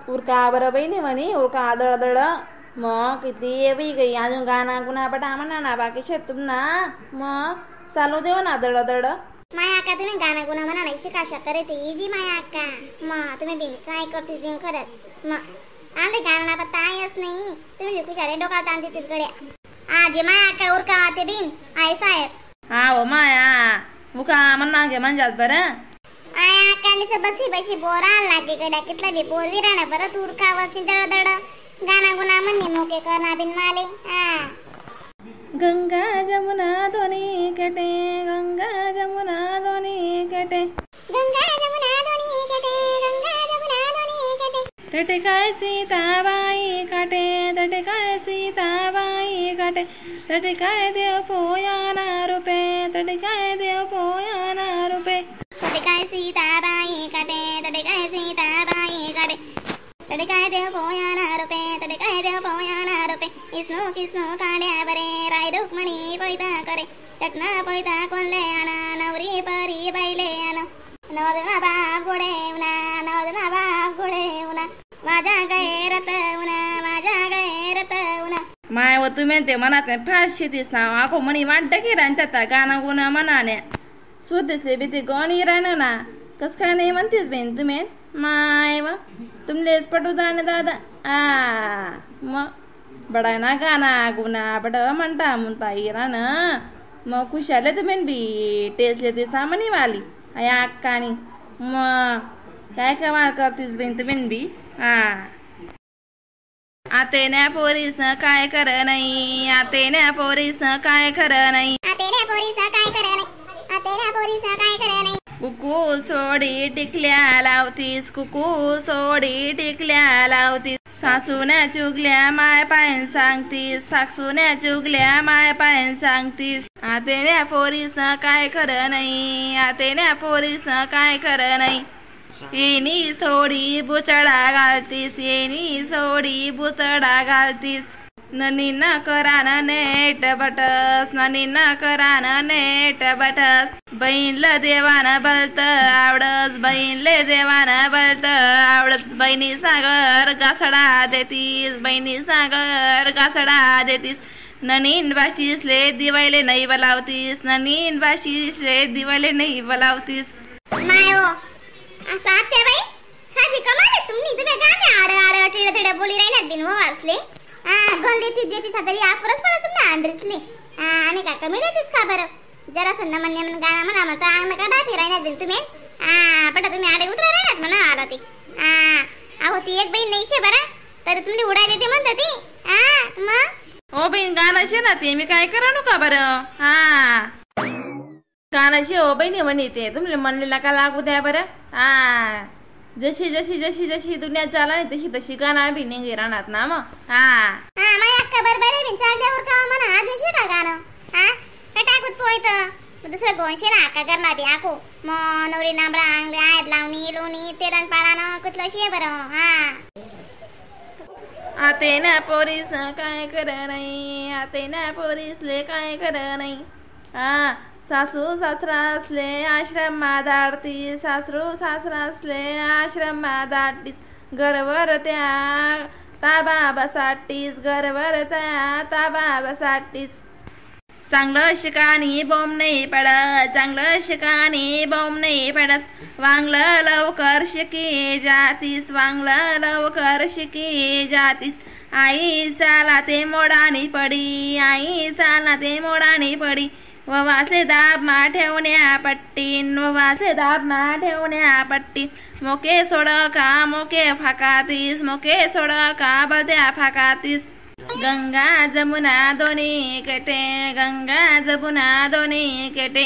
उरका बरं बहिणी म्हणे उरका आदळ मग किती येवी गई अजून गाणा गुणा पटा म्हणा ना बाकी शेतून ना मग चालू देव ना आदळ माया अक्का तुम्ही गाणं गुणा म्हणा नाही शिका शकता ते इजी माया अक्का मग तुम्ही बिन साय करतीस बिन खरंच मग आमरे गाणं पत्ता आहेच नाही तुम्ही कुशारे डोका ताण देतीस गड्या आजी माया अक्का उरका ते बिन आई साहेब हा हो माया मुका म्हणा घे म्हणजात बरं आया अक्काने सब बसी बोर आणला की गड्या कितला बी बोर विराणं बरं उरका वरती दड गाणा गुणा म्हणणे मोके करना बिन माले गंगा जमुना दोनी कटे गंगा जमुना दोनी कटे गंगा जमुना दोनी कटे गंगा जमुना दोनी कटे तटे काय सीताबाई काटे तटे काय सीताबाई काटे तटे काय देव पोयाना रुपे तटे काय देव पोयाना रुपे तटे काय सीताबाई काटे तटे काय सीताबाई काटे तटे काय देव पोयाना रुपे तटे काय देव पोयाना रुपे इस्नो किस्नो काड्या बरे राय रुक्मणी पैता करे चटना पैता कोणले आना नवरी परी बैले आना नवरदेवा बाप गोडे उना नवरदेवा बाप गोडे उना माझ्या गैरत उना माझ्या गैरत उना माय व तुम्ही ते मनात फास्ट शेतीस ना आपो म्हणी वाटतं की राहतात गाणं गुणं म्हणाने स्वतःचे बी ते गाणी राहणं ना कस काय नाही म्हणतेस बेन तुम्ही माय व तुमलेच पटू जाणे दादा मग बडा ना गाना गुना बड म्हणता म्हणता इरान मग खुशाले तुम्ही बी टेसले ते सामनी वाली या अक्कानी मग काय कमाल करतीस बेन तुम्ही बी आतेन्या पोरीस काय कर नाही आतेन्या पोरीस काय खरं नाही आतेन्या पोरीस काय कर नाही आतेन्या पोरीस काय कर नाही कुकू सोडी टिकल्या लावतीस कुकू सोडी टिकल्या लावतीस सासून्या चुगल्या माय पायन सांगतीस सासून्या चुगल्या माय पायन सांगतीस आतेन्या पोरीस काय खरं नाही आतेन्या पोरीस काय खरं नाही येणी सोडी बुचडा घालतीस येणी सोडी बुचडा घालतीस ननी न करान नेट बटस ननी न करान नेट बटस बहीणला देवान बलत आवडस बहीणले देवान बलत आवडस बहिणी सागर गासडा देतीस बहिणी सागर गासडा देतीस ननीन बाशीसले दिवायले नाही बोलावतीस ननीन बाशीसले दिवायले नाही बोलावतीस मायो असा ते बाई साधी कमाल तुम्ही गाणे आड टिड बोली राहिनात बिन हो वाचले गोल देती सादरी आफरच पडा तुम्ही अंडरिसले आणि का कमी देतीस का बरं जरा सन्न म्हणणे म्हणून गाणं म्हणा मग अंग काढा फिरायनात बिन तुम्ही पटा तुम्ही आडे उतरा राहिनात म्हणा आला ती अहो ती एक बहीण नाहीशे बरं तर तुम्ही उडा देते म्हणता ती मग ओ बहीण गाणं शे ना ते मी काय करा का बरं गाणं शे ओ बहिणी म्हणते तुम्ही म्हणलेला का लागू द्या बरं जशी जशी जशी जशी दुनिया चाला नाही तशी तशी गाणं बी निघे राहणार ना मग माझ्या अक्का बरोबर आहे बिन चालल्यावर का म्हणा आज जशी का गाणं टाकूत पोयत दुसरं गोंशे ना का करणार बी आखो मग नवरी नांबडा आंगली आयत लावणी लोणी तेलन पाळानं कुठलं शे बरं आते ना पोरीस काय कर नाही आते ना पोरीसले काय कर नाही सासू सासरा असले आश्रम दाडतीस सासरू सासरा असले आश्रम दाडतीस घरवर त्या ताबा बसाटीस घरवर त्या ताबा बसाटीस चांगलं शिकाणी बॉम्ब नाही पडत चांगलं शिकाणी बॉम्ब नाही पडस वांगलं लवकर शिकी जातीस वांगलं लवकर शिकी जातीस आई साला ते मोडानी पडी आई साला ते मोडानी पडी ववासे दाब मा ठेवण्या पट्टीन ववासे दाब मा ठेवण्या पट्टी मोके सोड का मोके फाकातीस मोके सोड का बद्या फाकातीस गंगा जमुना दोन्ही केटे गंगा जमुना दोन्ही केटे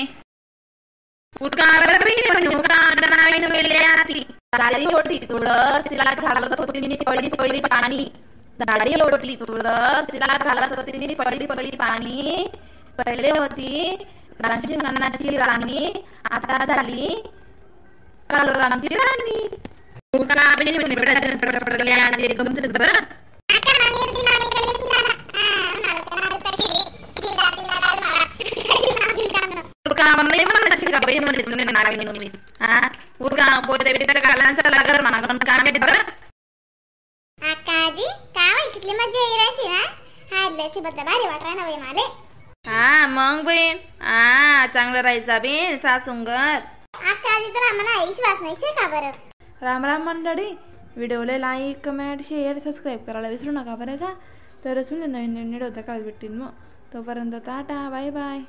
ओटली तुळस तिला घालत होती पडली पडली पाणी दाढी ओटली तुळस तिला घालत होती पडली पडली पाणी पहिले होती रांची राणी आता झाली कालोरांची राणी असली मजा येई राहते ना. हा लसी बद्दल भारी वाट राहणार बाई माले. हा मग बहीण, हा चांगलं राहायचा बीन सासूंगर. आता आधी तर आम्हाला विश्वास नाही शे का बरं. राम राम मंडळी, व्हिडिओला लाईक कमेंट शेअर सबस्क्राईब करायला विसरू नका बरं का. तर नवीन नवीन व्हिडिओ त्या काल भेटतील. मग तोपर्यंत टाटा बाय बाय.